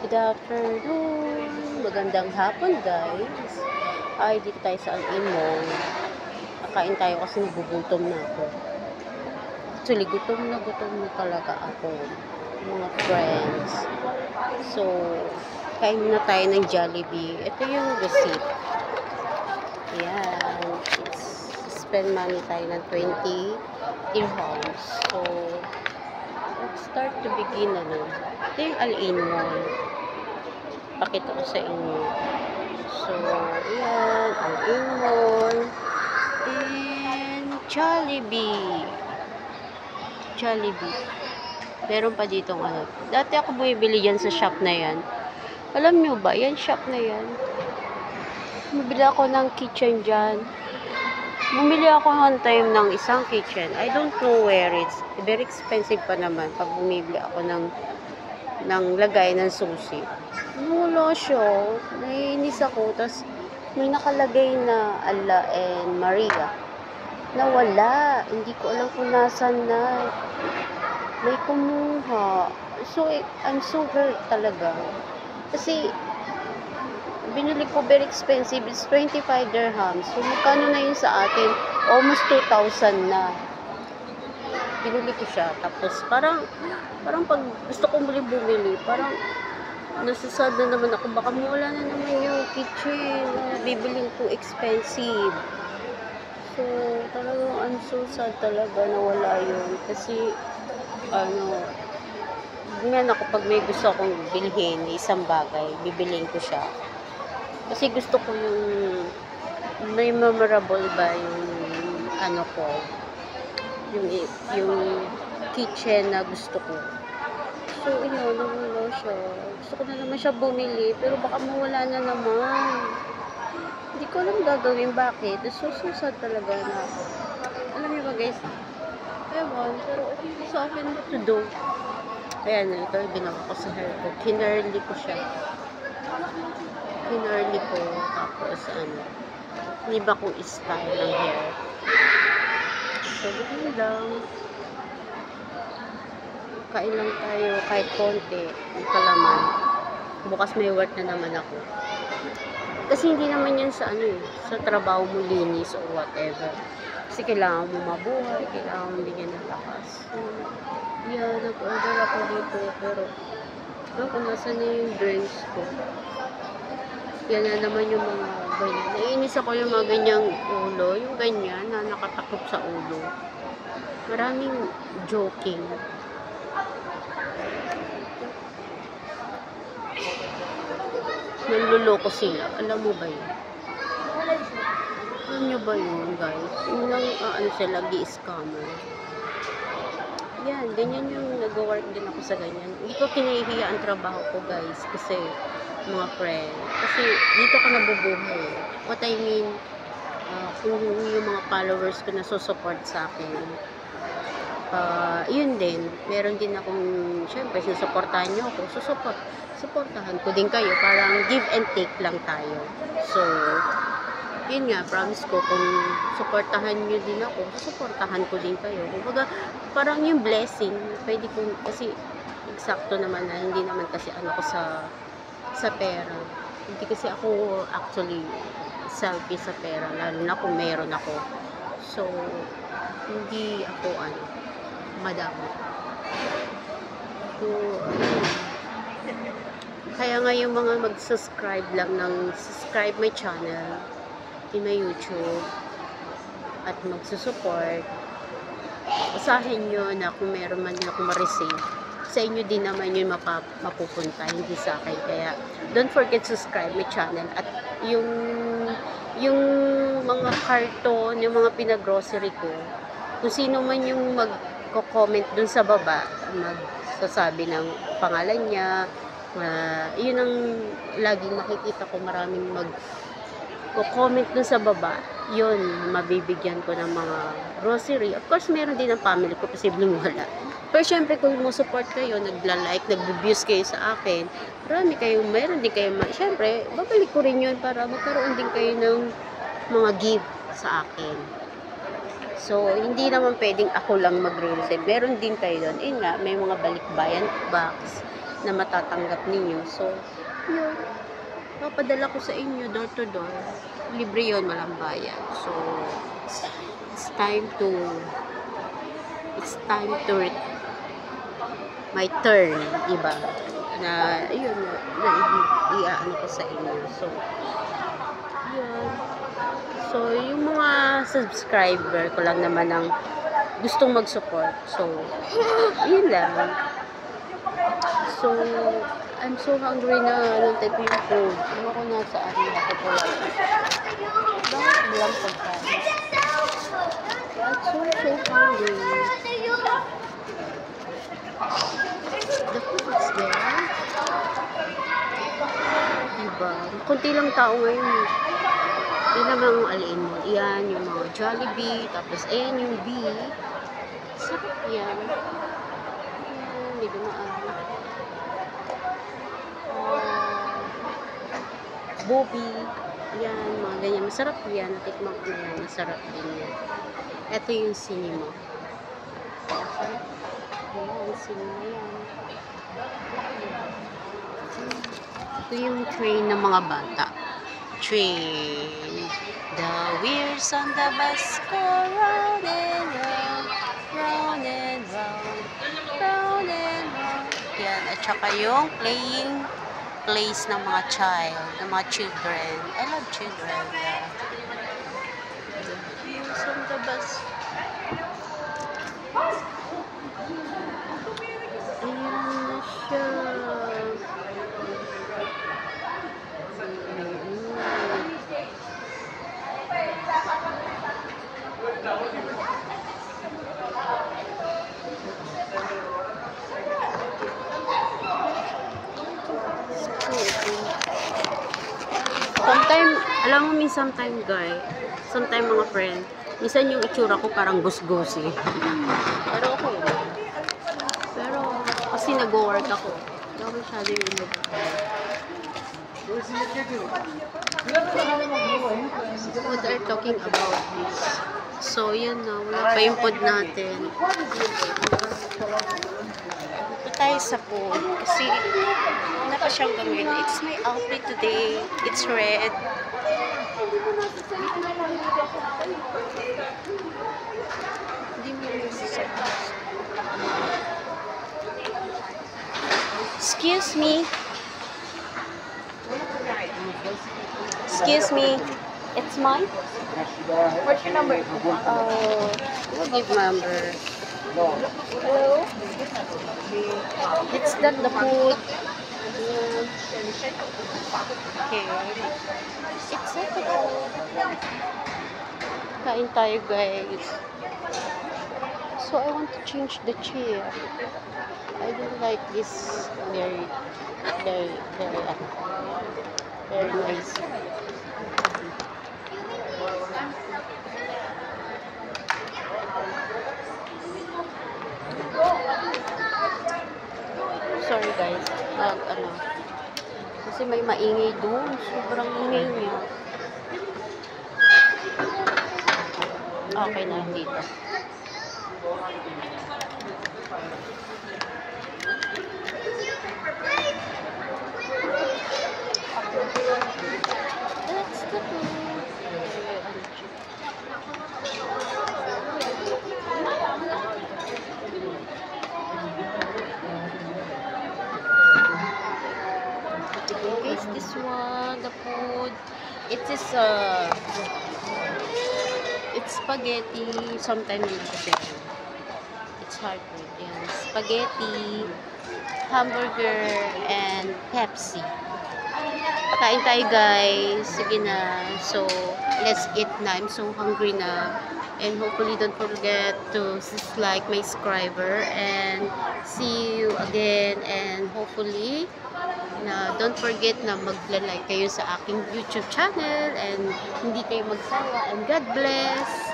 Good afternoon. Magandang hapon, guys. Ay, dito tayo sa Al-Imong. Kakain tayo kasi nagugutom na ako. Actually, gutom na talaga ako, mga friends. So, kain na tayo ng Jollibee. Ito yung receipt. Ayan. Spend money tayo ng 20 dirhams. So, let's start to begin, Ito yung Al-Imong. Pakita ko sa inyo. So, ayan, Al-Imong and Jollibee. Meron pa ditong Dati ako bumibili dyan sa shop na yan. Alam nyo ba, yan shop na yan. Bumibili ako ng kitchen dyan. Bumili ako one time ng isang kitchen. I don't know where it's. Very expensive pa naman pag bumibili ako ng lagay ng susi. Wala siya. Naiinis ako. Tapos may nakalagay na Allah and Maria. Nawala. Hindi ko alam kung nasan na. May kumuha. So, I'm so hurt talaga. Kasi, binili ko very expensive. It's 25 dirhams. So, magkano na yun sa atin? Almost 2,000 na. Binili ko siya. Tapos, parang pag gusto kong bumili, parang nasasad na naman ako. Baka mawala na naman yung kitchen. Bibiling ko expensive. So, talagang I'm so sad talaga na wala yun. Kasi, ganyan ako pag may gusto akong bilhin, isang bagay, bibiling ko siya. Kasi gusto ko yung may memorable ba yung yung kitchen na gusto ko. So, nawala siya. Gusto ko na naman siya bumili, pero baka mawala na naman. Hindi ko alam gagawin bakit. So sad talaga na. Alam niyo ba guys? Ewan, pero okay sa akin what to do. Ayan, ito yung ginawa ko sa hair ko. Kinurly ko siya. Tapos iba kong style ng hair. So, ganun lang. Kain lang tayo kahit konti. Ang kalaman. Bukas may work na naman ako. Kasi hindi naman yan sa sa trabaho mo linis or whatever. Kasi kailangan mo mabuhay, kailangan mo bigyan ng lakas. So, yeah, nag-order ako dito, pero kung nasan na yung drinks ko. Yan na naman yung mga ganyan. Naiinis ako yung mga ganyang ulo, yung ganyan na nakatakot sa ulo. Maraming joking. Nanluloko sila. Alam mo ba yun? Alam nyo ba yun, guys? Yung sila, gi-scammer. Yan, ganyan yung nag-work din ako sa ganyan. Hindi ko kinahihiya ang trabaho ko, guys. Kasi, mga friend. Kasi, dito ko nabubuhay. What I mean, kung yung mga followers ko na susupport sa akin, yun din. Meron din akong, syempre, susuportahan nyo ako. Suportahan ko din kayo. Parang give and take lang tayo. So, yun nga, promise ko, kung suportahan nyo din ako, suportahan ko din kayo. Kumbaga, parang yung blessing, pwede kong, kasi eksakto naman na, hindi naman kasi ko sa pera. Hindi kasi ako actually selfish sa pera, lalo na kung meron ako. So, hindi ako madami. So, kaya nga yung mga mag-subscribe lang subscribe my channel in my YouTube at magsusupport, usahin nyo na kung meron man din ako ma-receive, sa inyo din naman yun mapupunta, hindi sa akin. Kaya don't forget to subscribe my channel at yung mga karton, yung mga pinag-grocery ko, kung sino man yung mag-comment dun sa baba, magsasabi ng pangalan niya, yun ang laging makikita ko, maraming mag-comment dun sa baba, yun, mabibigyan ko ng mga grocery. Of course, meron din ang family ko, posibleng wala. Pero syempre, kung mo-support kayo, nagla-like, nag-views kayo sa akin, meron din kayo, syempre, babalik ko rin yun para magkaroon din kayo ng mga gift sa akin. So, hindi naman pwedeng ako lang magre-receive. Meron din kayo doon. Nga, may mga balikbayan box. na matatanggap ninyo. So, yun. Papadala ko sa inyo door to door. Libre yun, walang bayad. So, it's time to my turn, diba? Na, yun, na i-ano ko sa inyo. So, yun. So, yung mga subscriber ko lang naman ang gustong mag-support. So, yun lang. So, I'm so hungry na anong type yung food. Ano ko nasa ano ako po. Bakit walang pagkain? I'm so hungry. The food is there. Diba? Kunti lang tao ngayon. Yan naman ang aliin mo. Yan, yung mga Jollibee. Tapos, ayan yung B. Sarap yan. Hindi dumaan. Bobby. Yan, mga ganyan. Masarap yan. Natikman ko na yan. Masarap din yan. Ito yung cinema. Ayan, cinema yan. Ito yung train ng mga bata. Train. The wheels on the bus go round and round, round and round, round and round. Yan, at saka yung playing place ng mga child, ng mga children. I love children. Yeah. The wheels on the bus. Ayan na siya. Sometime guys, sometime mga friend, minsan yung itsura ko parang gusgosi. Pero okay lang. Pero kasi nag-work ako. Hindi ako masyado yung ilog. What are talking about this? So yun na, wala pa yung food natin. Ito tayo sa food kasi wala pa siyang gawin. It's my outfit today. It's red. Excuse me. Excuse me. It's mine? What's your number? We'll give number. Hello? It's not the food. Okay. It's not the food. Kain tayo guys. So I want to change the chair. I don't like this very nice. Sorry guys, kasi may maingay doon, sobrang ingay niya. Okay na lang dito. That's the food. Guys, this one, the food, it is it's spaghetti, sometimes it's hard food. Yan, spaghetti, hamburger, and Pepsi. Kain tayo guys. Sige na. So, let's eat na. I'm so hungry na. And hopefully don't forget to like my subscriber and see you again. And hopefully don't forget na mag-like kayo sa aking YouTube channel and hindi kayo magsawa. And God bless.